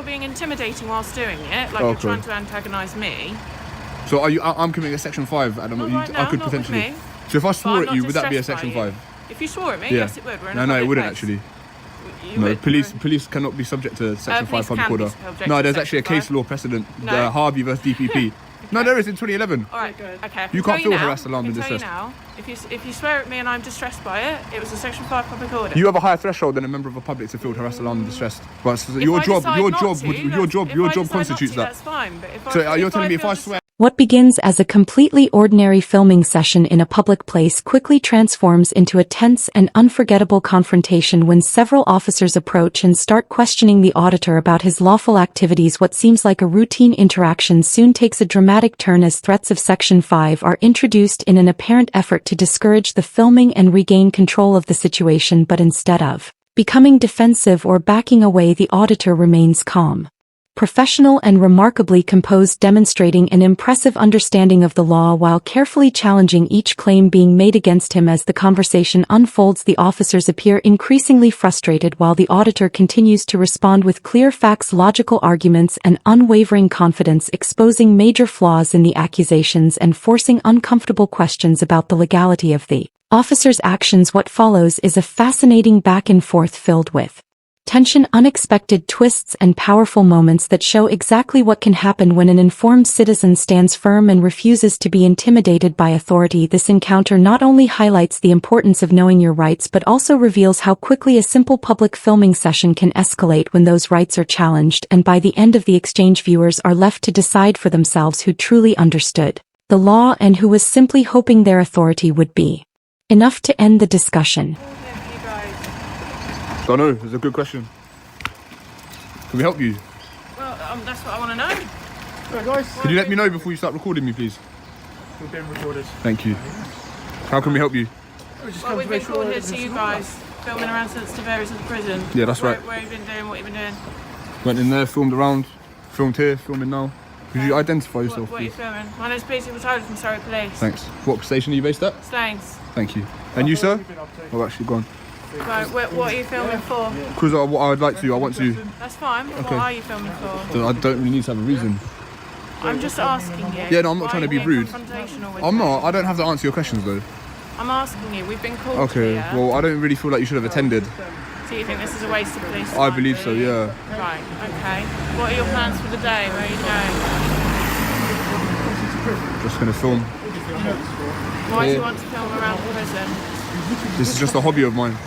you're being intimidating whilst doing it, like you're trying to antagonise me. So I'm committing a section 5 at the moment. I could potentially. So if I swore at you, would that be a section 5? If you swore at me, yes it would. No, it wouldn't actually. No, police cannot be subject to section 5 public order. No, there's actually a case law precedent, Harvey versus DPP. No, there is in 2011. All right, okay. You can't feel harassed, alarmed, and distressed. Now, if you swear at me and I'm distressed by it, it was a section 5 public order. You have a higher threshold than a member of the public to feel harassed, alarmed, and distressed. But your job constitutes that. That's fine. But if so you're telling me if I swear. What begins as a completely ordinary filming session in a public place quickly transforms into a tense and unforgettable confrontation when several officers approach and start questioning the auditor about his lawful activities. What seems like a routine interaction soon takes a dramatic turn as threats of Section 5 are introduced in an apparent effort to discourage the filming and regain control of the situation, but instead of becoming defensive or backing away, the auditor remains calm, professional and remarkably composed, demonstrating an impressive understanding of the law while carefully challenging each claim being made against him. As the conversation unfolds, the officers appear increasingly frustrated while the auditor continues to respond with clear facts, logical arguments, and unwavering confidence, exposing major flaws in the accusations and forcing uncomfortable questions about the legality of the officer's actions. What follows is a fascinating back and forth filled with tension, unexpected twists, and powerful moments that show exactly what can happen when an informed citizen stands firm and refuses to be intimidated by authority. This encounter not only highlights the importance of knowing your rights but also reveals how quickly a simple public filming session can escalate when those rights are challenged, and by the end of the exchange, viewers are left to decide for themselves who truly understood the law and who was simply hoping their authority would be enough to end the discussion. I don't know, it's a good question. Can we help you? Well, that's what I want to know. Right, guys. Could you let me know before you start recording me, please? We're being recorded. Thank you. How can we help you? Well, we've been called here to you guys, filming around sensitive areas of the prison. Yeah, that's right. Where have you been doing, what you've been doing? Went in there, filmed around, filmed here, filming now. Could you identify yourself, What are you please? filming? My name's Peter Tyler from Surrey Police. Thanks. What station are you based at? Staines. Thank you. And you, sir? Oh, actually, go on. Right, what are you filming for? Because what I'd like to, I want to. That's fine, but Okay. what are you filming for? I don't really need to have a reason. I'm just asking you. Yeah, no, I'm not trying to be rude. I'm not. I don't have to answer your questions, though. I'm asking you. We've been called Okay, here. well, I don't really feel like you should have attended. So you think this is a waste of police time? I believe so, yeah. Right, okay. What are your plans for the day? Where are you going? Just gonna film. Why do you want to film around the prison? This is just a hobby of mine.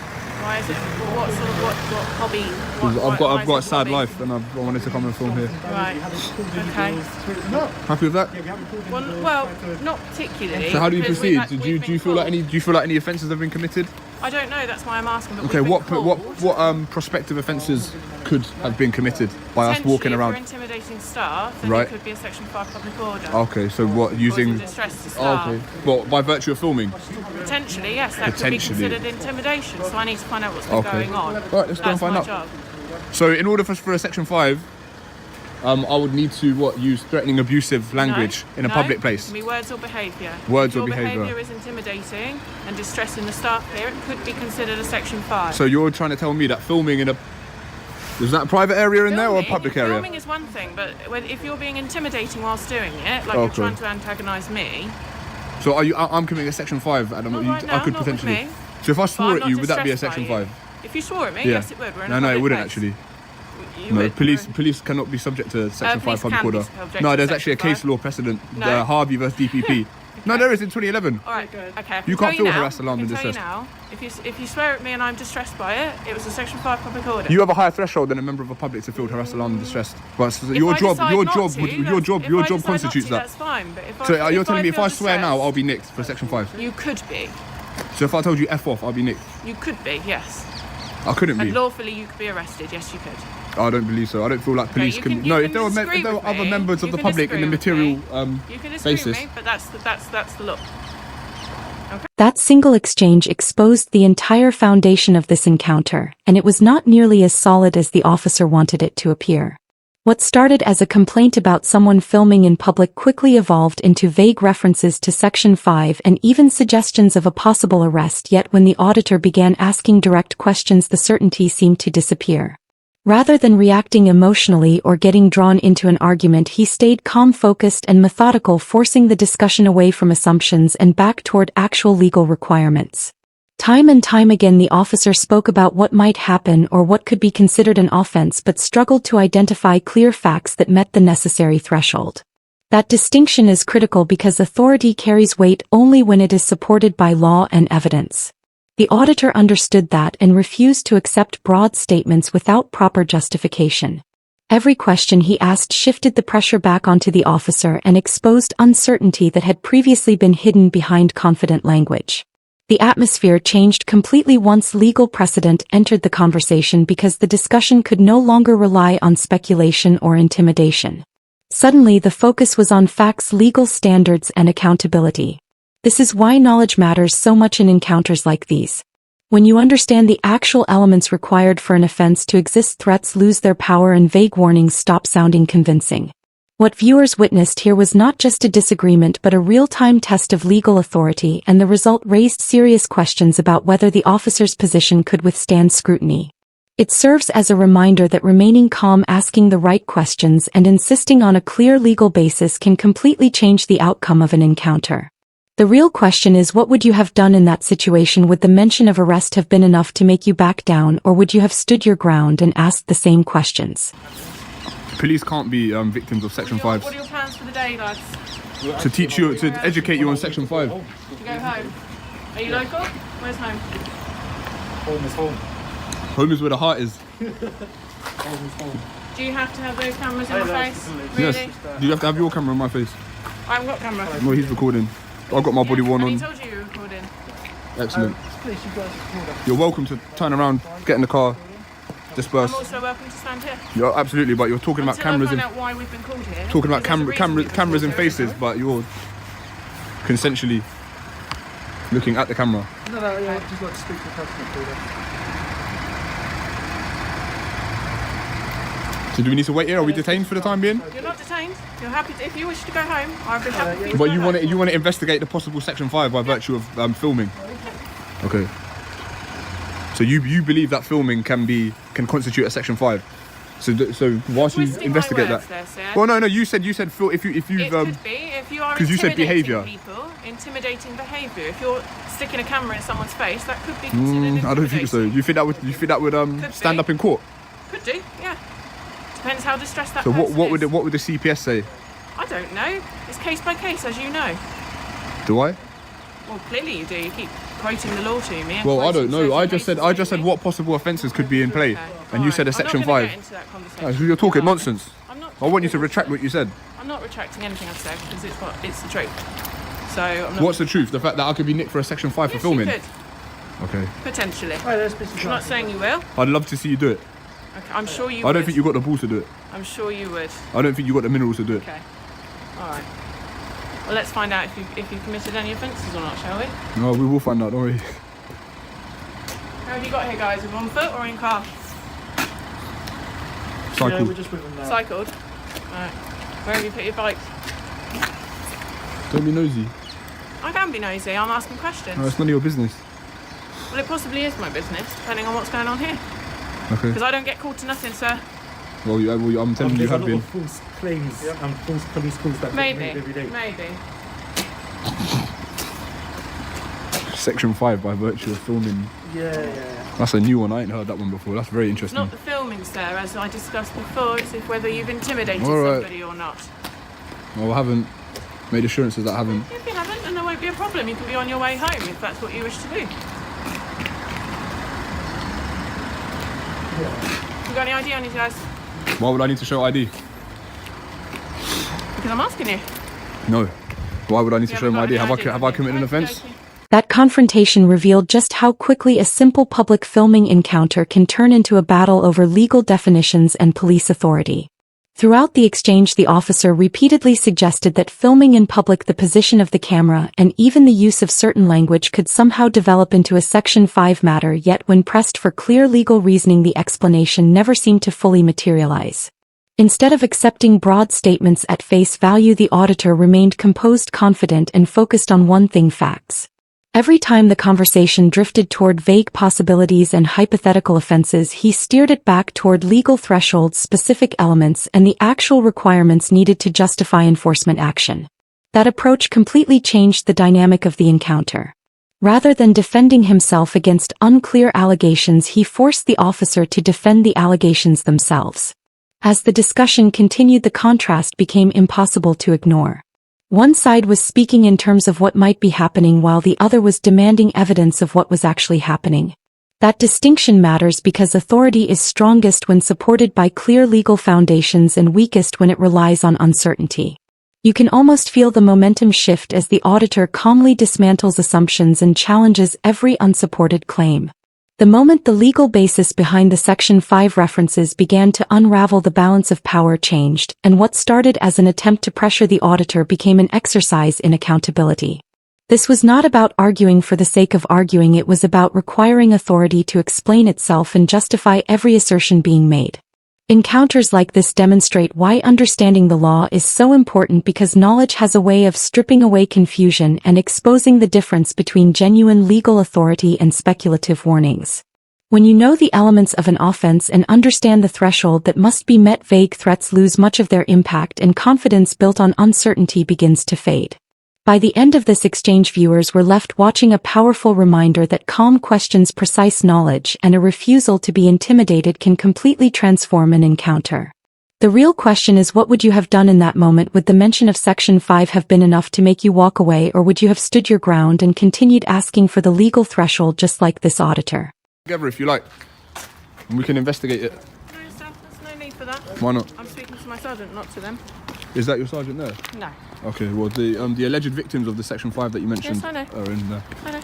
Why is it? What sort of what hobby? I've got a sad life, and I wanted to come and film here. Right. Okay. Happy with that? Well, not particularly. So how do you because proceed? Do you feel like any offences have been committed? I don't know. That's why I'm asking. But Okay. What prospective offences could have been committed by us walking around? If you're intimidating staff, then Right. it could be a Section 5 public order. Okay. So what using? Distress to Oh, staff. okay. Well, by virtue of filming. Potentially, yes. That could be considered intimidation. So I need to find out what's been going on. Right. Let's go and find out. So in order for a Section 5, I would need to use threatening, abusive language in a public place. Words or behaviour. Words or behaviour. If your behaviour is intimidating and distressing the staff here, it could be considered a Section 5. So you're trying to tell me that filming in a... Is that a private area in there or a public area? Filming is one thing, but if you're being intimidating whilst doing it, like you're trying to antagonise me... So I'm committing a Section 5 at the moment. I could potentially... So if I swore at you, would that be a Section 5? If you swore at me, yes it would. No, it wouldn't actually. No, police cannot be subject to Section 5 public order. No, there's actually a case law precedent, Harvey versus DPP. No, there is in 2011. All right, okay. You can't feel harassed, alarmed, and distressed. Now, if you swear at me and I'm distressed by it, it was a Section 5 public order. You have a higher threshold than a member of the public to feel harassed, alarmed, and distressed. But your job constitutes that. That's fine. But so you're telling me if I swear now, I'll be nicked for Section 5? You could be. So if I told you F off, I'll be nicked? You could be, yes. I couldn't be. And lawfully, you could be arrested. Yes, you could. I don't believe so. I don't feel like police can. No, if there were other members of the public in the material you can disagree with me, but that's the law. Okay. That single exchange exposed the entire foundation of this encounter, and it was not nearly as solid as the officer wanted it to appear. What started as a complaint about someone filming in public quickly evolved into vague references to Section 5 and even suggestions of a possible arrest, yet when the auditor began asking direct questions, the certainty seemed to disappear. Rather than reacting emotionally or getting drawn into an argument, he stayed calm, focused, and methodical, forcing the discussion away from assumptions and back toward actual legal requirements. Time and time again the officer spoke about what might happen or what could be considered an offense but struggled to identify clear facts that met the necessary threshold. That distinction is critical because authority carries weight only when it is supported by law and evidence. The auditor understood that and refused to accept broad statements without proper justification. Every question he asked shifted the pressure back onto the officer and exposed uncertainty that had previously been hidden behind confident language. The atmosphere changed completely once legal precedent entered the conversation because the discussion could no longer rely on speculation or intimidation. Suddenly the focus was on facts, legal standards, and accountability. This is why knowledge matters so much in encounters like these. When you understand the actual elements required for an offense to exist, threats lose their power and vague warnings stop sounding convincing. What viewers witnessed here was not just a disagreement but a real-time test of legal authority, and the result raised serious questions about whether the officer's position could withstand scrutiny. It serves as a reminder that remaining calm, asking the right questions, and insisting on a clear legal basis can completely change the outcome of an encounter. The real question is, what would you have done in that situation? Would the mention of arrest have been enough to make you back down, or would you have stood your ground and asked the same questions? Police can't be victims of Section 5. What are your plans for the day, lads? To teach you, to educate you on Section 5. To go home. Are you local? Where's home? Home is home. Home is where the heart is. Home is home. Do you have to have those cameras in my face? Really? Yes. Do you have to have your camera in my face? I haven't got camera. No, he's recording. I've got my body worn And on. he told you you were recording. Excellent. You're welcome to turn around, get in the car, disperse. I'm also welcome to stand here. Yeah, absolutely, but you're talking about cameras and and why we've been called here. talking about because there's a reason we've been cameras and called here, faces, isn't but you're consensually looking at the camera. No, yeah, I'd just like to speak to the customer. So do we need to wait here? Are we detained for the time being? You're not detained. You're happy to, if you wish to go home, I'd be happy for you to But go you home. want to investigate the possible Section 5 by virtue of filming. Okay. So you believe that filming can constitute a Section 5. So whilst you Twisting investigate my words that. there, sir. Well, no, you said if you've It could be if you are 'cause you said intimidating behaviour. people, intimidating behaviour. If you're sticking a camera in someone's face, that could be considered I don't think so. You think that would stand up in court? Could do, yeah. Depends how distressed that So person what would is. what would the CPS say? I don't know. It's case by case, as you know. Do I? Well, clearly you do. You keep quoting the law to me. and Well, I don't quoting know. certain I just cases said to me. what possible offences could be in play, Okay, and you alright. said a I'm Section not gonna 5. get into that conversation. No, you're talking No, nonsense. I'm not. I want you to retract what you said. I'm not retracting anything I've said because it's the truth. So I'm not. What's the truth? The fact that I could be nicked for a Section 5 for Yes, filming? you could, Okay. potentially. Right, let's speak to I'm not saying you will. I'd love to see you do it. Okay, I'm sure you I would. don't think you got the balls to do it. I'm sure you would. I don't think you got the minerals to do it. Okay. All right. Well, let's find out if you committed any offences or not, shall we? No, we will find out, don't worry. How have you got here, guys? With on foot or in car? Yeah, Cycle. we're just with them now. Cycled. All right. Where have you put your bike? Don't be nosy. I can be nosy. I'm asking questions. No, it's none of your business. Well, it possibly is my business, depending on what's going on here. Okay. Because I don't get called to nothing, sir. Well, I'm telling you, you There's have a lot been. of false claims and false police calls that get Maybe. made every day. Maybe. Section 5 by virtue of filming. Yeah. That's a new one. I ain't heard that one before. That's very It's interesting. not the filming, sir, as I discussed before. It's if whether you've intimidated All right. somebody or not. Well, I haven't made assurances that I haven't. If you haven't, then there won't be a problem. You can be on your way home if that's what you wish to do. You got any ID on you guys? Why would I need to show ID? Because I'm asking you. No. Why would I need to You show my haven't ID? got any Have I committed an Okey offence? dokey. That confrontation revealed just how quickly a simple public filming encounter can turn into a battle over legal definitions and police authority. Throughout the exchange, the officer repeatedly suggested that filming in public, the position of the camera, and even the use of certain language could somehow develop into a Section 5 matter, yet when pressed for clear legal reasoning, the explanation never seemed to fully materialize. Instead of accepting broad statements at face value, the auditor remained composed, confident, and focused on one thing: facts. Every time the conversation drifted toward vague possibilities and hypothetical offenses, he steered it back toward legal thresholds, specific elements, and the actual requirements needed to justify enforcement action. That approach completely changed the dynamic of the encounter. Rather than defending himself against unclear allegations, he forced the officer to defend the allegations themselves. As the discussion continued, the contrast became impossible to ignore. One side was speaking in terms of what might be happening while the other was demanding evidence of what was actually happening. That distinction matters because authority is strongest when supported by clear legal foundations and weakest when it relies on uncertainty. You can almost feel the momentum shift as the auditor calmly dismantles assumptions and challenges every unsupported claim. The moment the legal basis behind the Section 5 references began to unravel, the balance of power changed, and what started as an attempt to pressure the auditor became an exercise in accountability. This was not about arguing for the sake of arguing, it was about requiring authority to explain itself and justify every assertion being made. Encounters like this demonstrate why understanding the law is so important, because knowledge has a way of stripping away confusion and exposing the difference between genuine legal authority and speculative warnings. When you know the elements of an offense and understand the threshold that must be met, vague threats lose much of their impact and confidence built on uncertainty begins to fade. By the end of this exchange, viewers were left watching a powerful reminder that calm questions, precise knowledge, and a refusal to be intimidated can completely transform an encounter. The real question is, what would you have done in that moment? Would the mention of Section 5 have been enough to make you walk away, or would you have stood your ground and continued asking for the legal threshold just like this auditor? Together if you like, and we can investigate it. No, sir, there's no need for that. Why not? I'm speaking to my sergeant, not to them. Is that your sergeant there? No. Okay, well the alleged victims of the Section 5 that you mentioned Yes, I know. are in there. I know.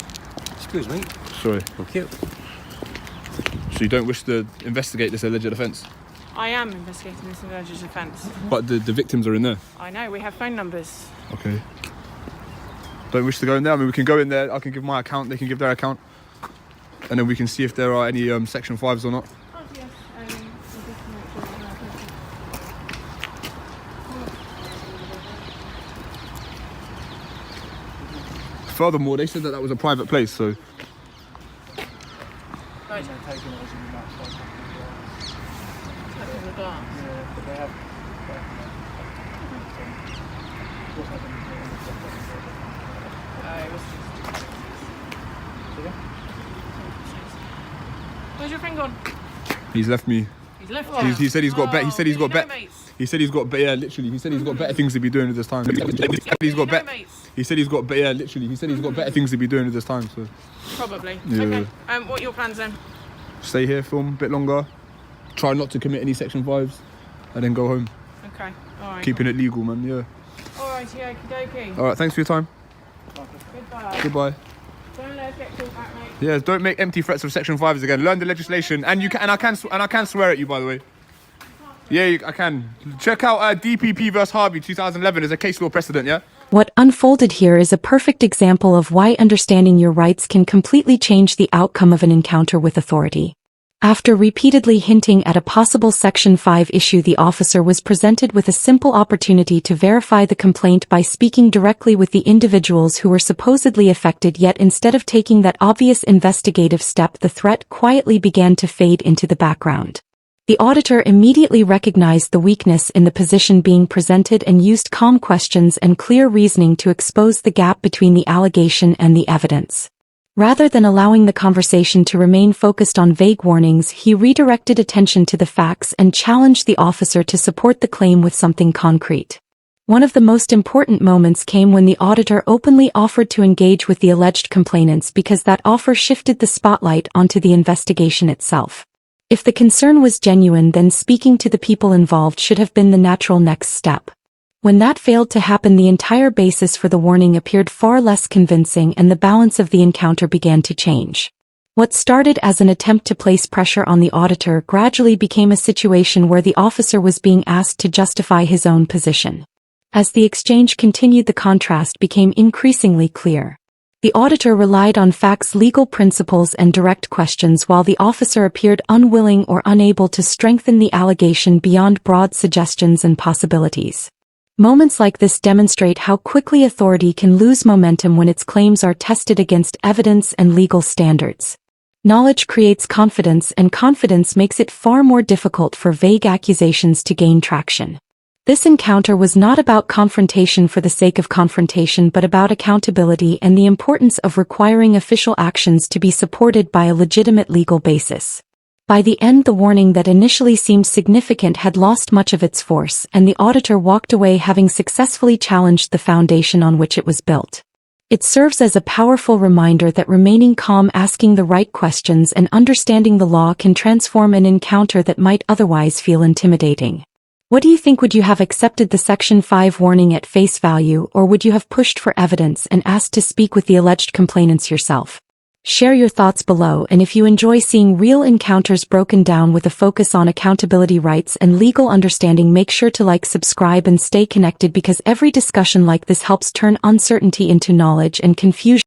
Excuse me. Sorry. Thank you. So you don't wish to investigate this alleged offence? I am investigating this alleged offence. But the victims are in there? I know, we have phone numbers. Okay. Don't wish to go in there? I mean, we can go in there, I can give my account, they can give their account, and then we can see if there are any Section 5s or not. Oh, yes. Just to make sure that Furthermore, they said that that was a private place, so... Right. Where's your friend gone? He's left me. He's left you. He said he's got bet. He said he's got bet. Mates. He said he's got yeah, literally. He said he's got better things to be doing at this time. He said he's got bet. He said he's got yeah, literally. He said he's got better things to be doing at this time. So Probably. Yeah. Okay. What are your plans then? stay here, film a bit longer, try not to commit any Section 5s, and then go home. Okay. All right. Keeping it legal, man. Yeah. All right. Okie dokie. All right. Thanks for your time. Goodbye. Goodbye. Don't let us get called back, mate. Yeah. Don't make empty threats of Section 5s again. Learn the legislation, and you can. And I can swear at you, by the way. Yeah, I can. Check out DPP vs Harvey 2011 as a case law precedent. Yeah. What unfolded here is a perfect example of why understanding your rights can completely change the outcome of an encounter with authority. After repeatedly hinting at a possible Section 5 issue, the officer was presented with a simple opportunity to verify the complaint by speaking directly with the individuals who were supposedly affected, yet instead of taking that obvious investigative step, the threat quietly began to fade into the background. The auditor immediately recognized the weakness in the position being presented and used calm questions and clear reasoning to expose the gap between the allegation and the evidence. Rather than allowing the conversation to remain focused on vague warnings, he redirected attention to the facts and challenged the officer to support the claim with something concrete. One of the most important moments came when the auditor openly offered to engage with the alleged complainants, because that offer shifted the spotlight onto the investigation itself. If the concern was genuine, then speaking to the people involved should have been the natural next step. When that failed to happen, the entire basis for the warning appeared far less convincing and the balance of the encounter began to change. What started as an attempt to place pressure on the auditor gradually became a situation where the officer was being asked to justify his own position. As the exchange continued, the contrast became increasingly clear. The auditor relied on facts, legal principles, and direct questions, while the officer appeared unwilling or unable to strengthen the allegation beyond broad suggestions and possibilities. Moments like this demonstrate how quickly authority can lose momentum when its claims are tested against evidence and legal standards. Knowledge creates confidence, and confidence makes it far more difficult for vague accusations to gain traction. This encounter was not about confrontation for the sake of confrontation but about accountability and the importance of requiring official actions to be supported by a legitimate legal basis. By the end, the warning that initially seemed significant had lost much of its force, and the auditor walked away having successfully challenged the foundation on which it was built. It serves as a powerful reminder that remaining calm, asking the right questions, and understanding the law can transform an encounter that might otherwise feel intimidating. What do you think? Would you have accepted the Section 5 warning at face value, or would you have pushed for evidence and asked to speak with the alleged complainants yourself? Share your thoughts below, and if you enjoy seeing real encounters broken down with a focus on accountability, rights, and legal understanding, make sure to like, subscribe, and stay connected, because every discussion like this helps turn uncertainty into knowledge and confusion